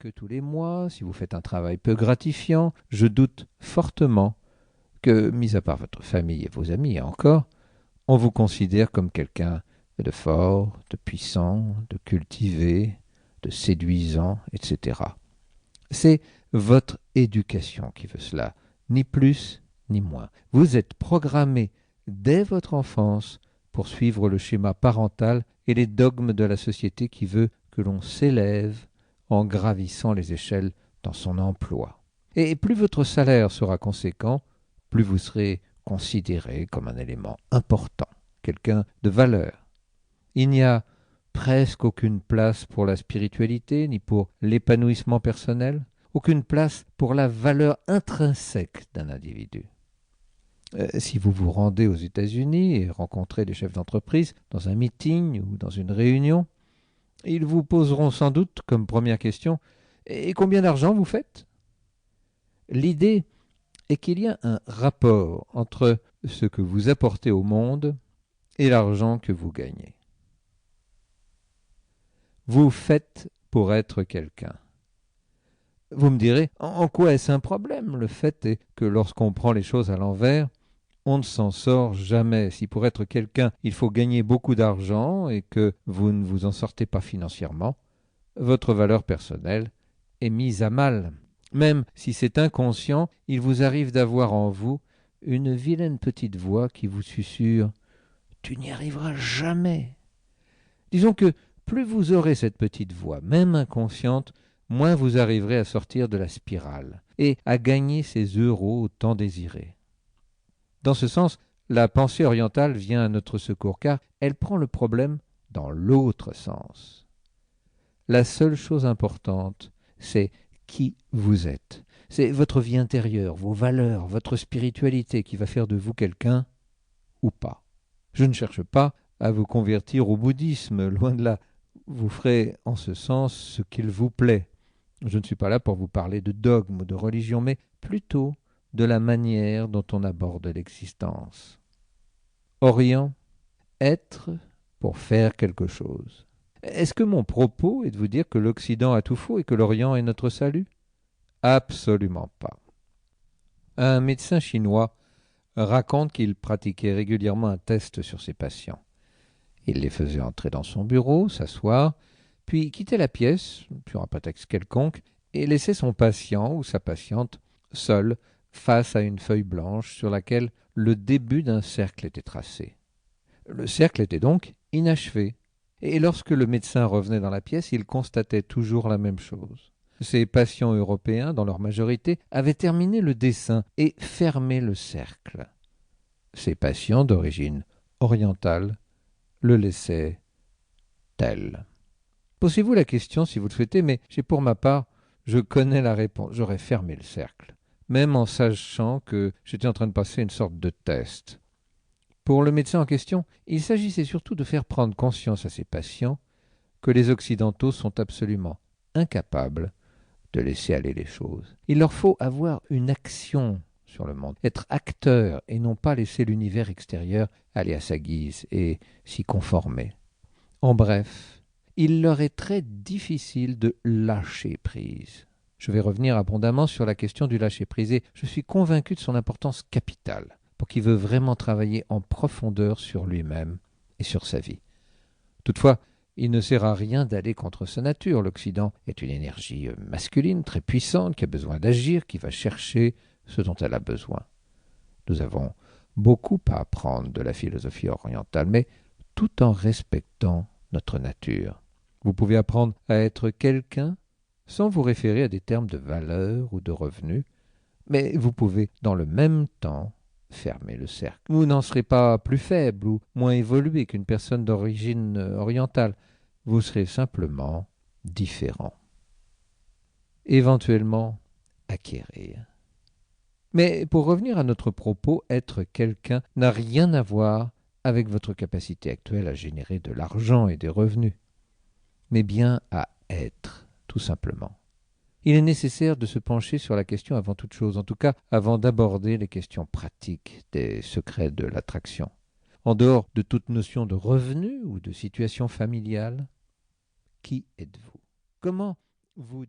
que tous les mois, si vous faites un travail peu gratifiant, je doute fortement que, mis à part votre famille et vos amis encore, on vous considère comme quelqu'un de fort, de puissant, de cultivé, de séduisant, etc. C'est votre éducation qui veut cela, ni plus ni moins. Vous êtes programmé dès votre enfance pour suivre le schéma parental et les dogmes de la société qui veut que l'on s'élève en gravissant les échelles dans son emploi. Et plus votre salaire sera conséquent, plus vous serez considéré comme un élément important, quelqu'un de valeur. Il n'y a presque aucune place pour la spiritualité ni pour l'épanouissement personnel, aucune place pour la valeur intrinsèque d'un individu. Si vous vous rendez aux États-Unis et rencontrez des chefs d'entreprise dans un meeting ou dans une réunion, ils vous poseront sans doute comme première question « Et combien d'argent vous faites ?» L'idée est qu'il y a un rapport entre ce que vous apportez au monde et l'argent que vous gagnez. Vous faites pour être quelqu'un. Vous me direz, en quoi est-ce un problème? Le fait est que lorsqu'on prend les choses à l'envers, on ne s'en sort jamais. Si pour être quelqu'un, il faut gagner beaucoup d'argent et que vous ne vous en sortez pas financièrement, votre valeur personnelle est mise à mal. Même si c'est inconscient, il vous arrive d'avoir en vous une vilaine petite voix qui vous susurre « Tu n'y arriveras jamais ». Disons que plus vous aurez cette petite voix, même inconsciente, moins vous arriverez à sortir de la spirale et à gagner ces euros tant désirés. Dans ce sens, la pensée orientale vient à notre secours car elle prend le problème dans l'autre sens. La seule chose importante, c'est qui vous êtes. C'est votre vie intérieure, vos valeurs, votre spiritualité qui va faire de vous quelqu'un ou pas. Je ne cherche pas à vous convertir au bouddhisme, loin de là. Vous ferez en ce sens ce qu'il vous plaît. Je ne suis pas là pour vous parler de dogme ou de religion, mais plutôt de la manière dont on aborde l'existence. Orient, être pour faire quelque chose. Est-ce que mon propos est de vous dire que l'Occident a tout faux et que l'Orient est notre salut? Absolument pas. Un médecin chinois raconte qu'il pratiquait régulièrement un test sur ses patients. Il les faisait entrer dans son bureau, s'asseoir, puis quitter la pièce, sur un prétexte quelconque, et laisser son patient ou sa patiente seul face à une feuille blanche sur laquelle le début d'un cercle était tracé. Le cercle était donc inachevé, et lorsque le médecin revenait dans la pièce, il constatait toujours la même chose. Ces patients européens, dans leur majorité, avaient terminé le dessin et fermé le cercle. Ces patients d'origine orientale le laissaient tel. Posez-vous la question si vous le souhaitez, mais pour ma part, je connais la réponse. J'aurais fermé le cercle, même en sachant que j'étais en train de passer une sorte de test. Pour le médecin en question, il s'agissait surtout de faire prendre conscience à ses patients que les Occidentaux sont absolument incapables de laisser aller les choses. Il leur faut avoir une action sur le monde, être acteur et non pas laisser l'univers extérieur aller à sa guise et s'y conformer. En bref, il leur est très difficile de lâcher prise. Je vais revenir abondamment sur la question du lâcher-prise et je suis convaincu de son importance capitale pour qui veut vraiment travailler en profondeur sur lui-même et sur sa vie. Toutefois, il ne sert à rien d'aller contre sa nature. L'Occident est une énergie masculine très puissante qui a besoin d'agir, qui va chercher ce dont elle a besoin. Nous avons beaucoup à apprendre de la philosophie orientale, mais tout en respectant notre nature. Vous pouvez apprendre à être quelqu'un sans vous référer à des termes de valeur ou de revenu, mais vous pouvez dans le même temps fermer le cercle. Vous n'en serez pas plus faible ou moins évolué qu'une personne d'origine orientale. Vous serez simplement différent. Éventuellement, acquérir. Mais pour revenir à notre propos, être quelqu'un n'a rien à voir avec votre capacité actuelle à générer de l'argent et des revenus, mais bien à être, tout simplement. Il est nécessaire de se pencher sur la question avant toute chose, en tout cas avant d'aborder les questions pratiques des secrets de l'attraction. En dehors de toute notion de revenu ou de situation familiale, qui êtes-vous? Comment vous